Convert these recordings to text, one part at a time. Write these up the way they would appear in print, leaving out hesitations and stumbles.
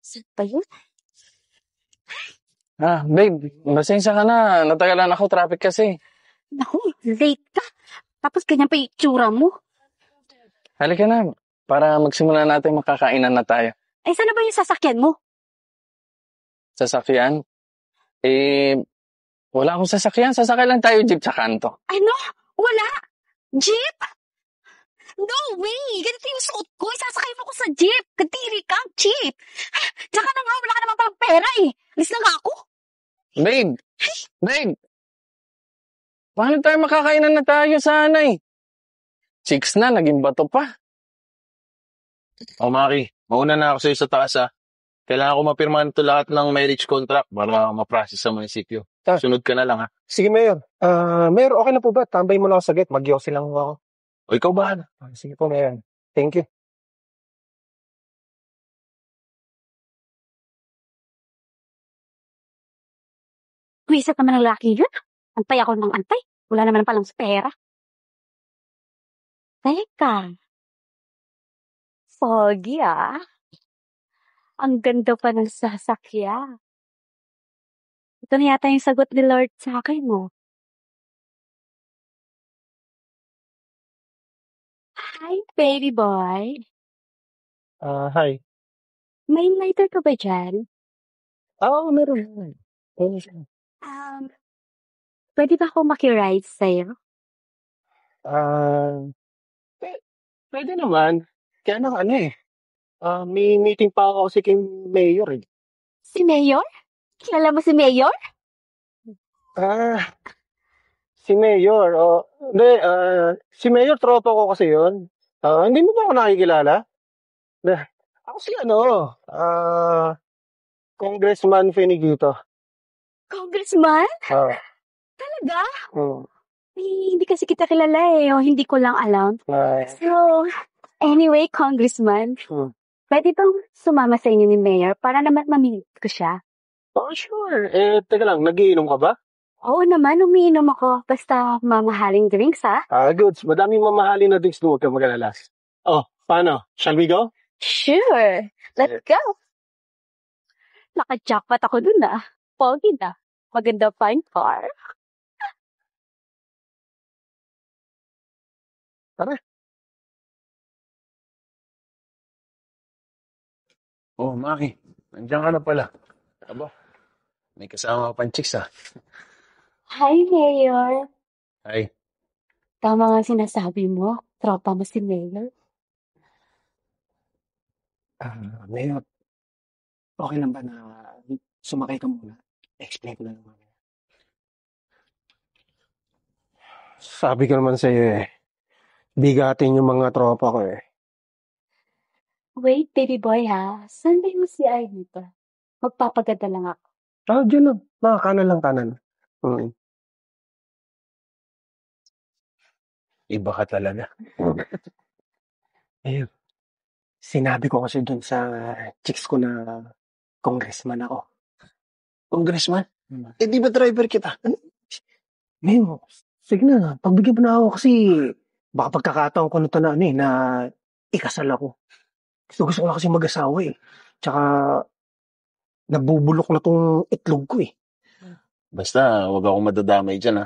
Saan pa yun? Babe, pasensya ka na. Natagalan ako, traffic kasi. Naku, late ka. Tapos ganyan pa yung itsura mo. Halika na, para magsimula natin makakainan na tayo. Ay, saan na ba yung sasakyan mo? Sasakyan? Wala akong sasakyan. Sasakyan lang tayo jeep sa kanto. Ano? Wala? Jeep? No way! Ganito yung suot ko. Isasakay mo ko sa jeep. Kadiri ka, jeep. Tsaka na nga, wala ka naman palang pera eh. Alis na nga ako. Babe! Paano tayo makakainan na tayo sana eh? Chicks na, naging bato pa. Maki, mauna na ako sa'yo sa taas Kailangan ko mapirmahan ito lahat ng marriage contract para ma-process sa munisipyo. Sunod ka na lang Sige, Mayor. Mayor, okay na po ba? Tambay mo na ako sa gate. Mag-yosi lang ako. O ikaw ba? Sige po, Mayor. Thank you. Wisit naman ng laki yun. Antay ako ng antay. Wala naman palang pera. Teka. Foggy Ang ganda pa ng sasakyan. Ito na yata yung sagot ni Lord sa akin mo. Hi, baby boy. Hi. May lighter ka ba dyan? Meron. Pwede ba ako makiride sa'yo? Pwede naman. Kaya lang may meeting pa ako kasi kay Mayor eh. Si Mayor? Kilala mo si Mayor? Si Mayor, hindi, si Mayor, tropa ko kasi yun. Hindi mo ba ako nakikilala? Ako si Congressman Feniguito. Congressman? Talaga? Hindi kasi kita kilala o hindi ko lang alam. So, anyway, Congressman, pwede bang sumama sa inyo ni Mayor para naman mamimit ko siya? Sure. Teka lang, nagiinom ka ba? Oo naman, umiinom ako. Basta mamahaling drinks, Goods. Madaming mamahalin na drinks doon. Huwag kang mag-alala. Paano? Shall we go? Sure. Let's go. Naka-jackpot ako dun, Pogi na. Maganda pa yung car. Tara. Maki, nandiyan ka na pala. Aba, may kasama ka pang chicks Hi, Mayor. Hi. Tama nga sinasabi mo. Tropa mo si Mayor. Mayor, okay lang ba na sumakay ka muna? Explain ko na naman. Sabi ko naman sa'yo bigatin yung mga tropa ko Wait, baby boy, Saan ba yung CR nito? Magpapaganda lang ako. Diyan lang. Kanan lang, kanan. Iba ka talaga. Ayun. Sinabi ko kasi dun sa chicks ko na congressman ako. Congressman? Di ba driver kita? Mayo, sige na. Pagbigyan mo na ako kasi baka pagkakataon ko na na ikasal ako. Gusto ko na kasi mag-asawa Tsaka nabubulok na tong itlog ko Basta, wag akong madadamay dyan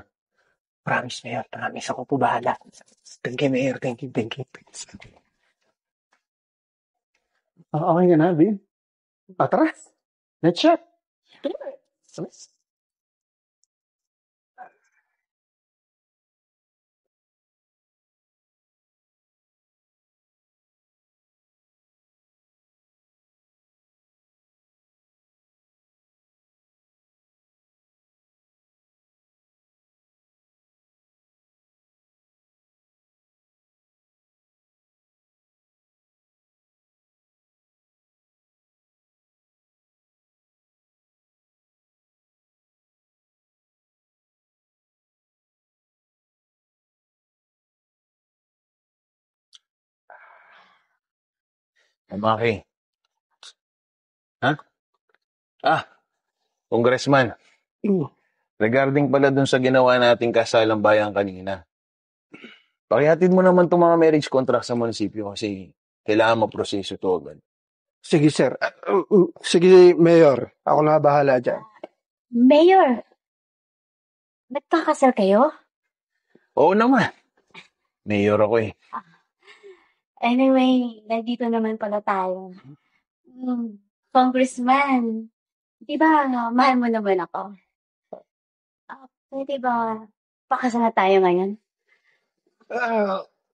Promise, Mayor. Promise ako po bahala. Thank you, Mayor. Thank you. Okay ka na, babe? Tara. Let's shot. Maki. Congressman. Regarding pala dun sa ginawa nating kasalang bayan kanina. Pakihatid mo naman itong mga marriage contract sa munisipyo kasi kailangan maproseso ito agad. Sige, sir. Sige, Mayor. Ako na bahala dyan. Mayor, nagkakasal kayo? Oo naman. Mayor ako eh. Anyway, nandito naman pala tayo. Congressman, di ba, mahal mo naman ako? Pwede ba, pakasal na tayo ngayon?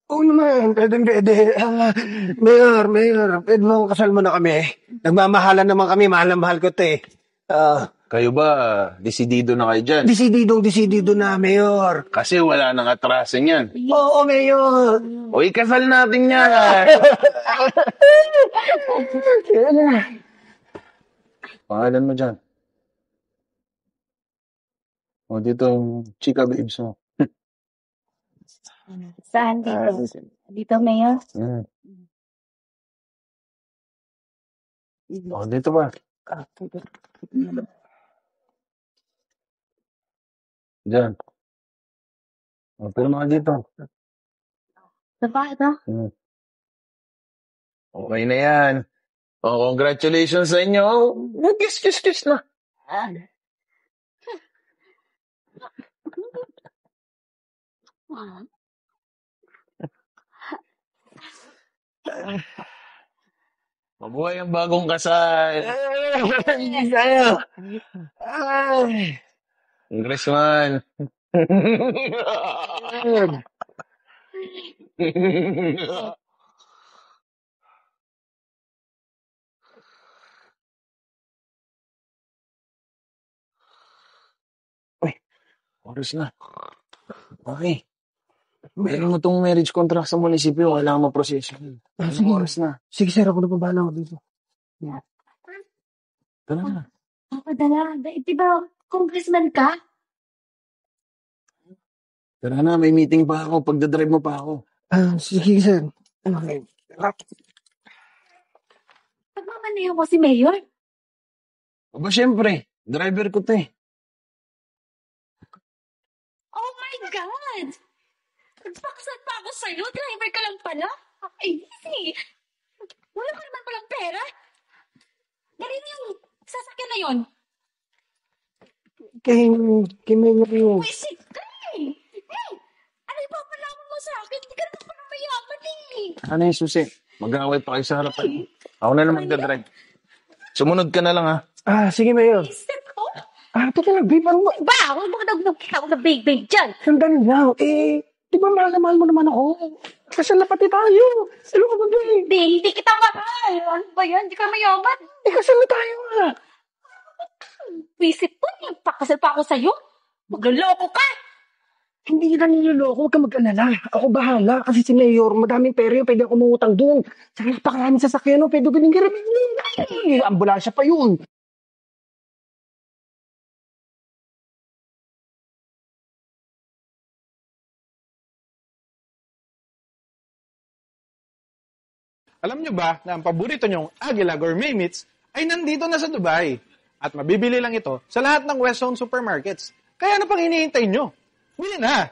Oo naman. Pwede. Mayor, pwede mo kasal mo na kami. Nagmamahalan naman kami. Mahal na mahal ko ito eh. Kayo ba, desidido na kayo dyan? Desidido na, Mayor. Kasi wala nang atrasan yan. Oo, Mayor. O ikasal natin yan. Pangalan mo dyan. O dito, chika babes mo. Saan dito? Dito, Mayor? O dito ba? Dyan. O, pero mga dito. Sa ba ito? Okay na yan. O, congratulations sa inyo. Kiss na. Mabuhay ang bagong kasal. Congressman. Oras na. Okay. Meron mo tong marriage contract sa munisipyo. Kailangan maproseso. Sige. Oras na. Sige, sir. Ako na bahala ko dito. Tara na. Papadala. Di ba, congressman ka? Tara na. May meeting pa ako. Pagdadrive mo pa ako. Sige, sir. Okay. Pagmamanayan mo si Mayor? Aba, syempre. Driver ko to eh. Oh my God! Nagpakasal pa ako sa'yo? Driver ka lang pala? Ay, easy! Wala ka naman palang pera? Galing yung sasakyan na yun. Kay Mayor yun. Wisit ka eh! Hey! Ano ipapalaman mo sa akin? Hindi ka naman pala mayaman eh! Ano yung susi? Mag-aaway pa kayo sa harapan. Ako na lang magdadrive. Sumunod ka na lang ha. Sige, Mayor. Step ko? Teka lang, babe. Ano ba? Ba? Huwag mo nagkita ako na babe dyan! Sandali lang. Di ba mahal na mahal mo naman ako? Kasal na pati tayo. Ano ka ba, babe? Hindi kita mahal! Ano ba yan? Hindi ka mayaman! Kasal na tayo nga. Wisit po, nagpakasal pa ako sa'yo? Magloloko ka! Hindi na niloloko. Huwag ka mag-alala. Ako bahala. Kasi si Mayor, madaming pera yun. Pwede ako umutang doon. Saka napakaraming sasakyan. No? Pwede galing garamin yun. Ay, ambulansya pa yun. Alam nyo ba na ang paborito nyong Aguila Gourmet Meats ay nandito na sa Dubai? At mabibili lang ito sa lahat ng West Zone supermarkets. Kaya ano pang hinihintay nyo? Bili na!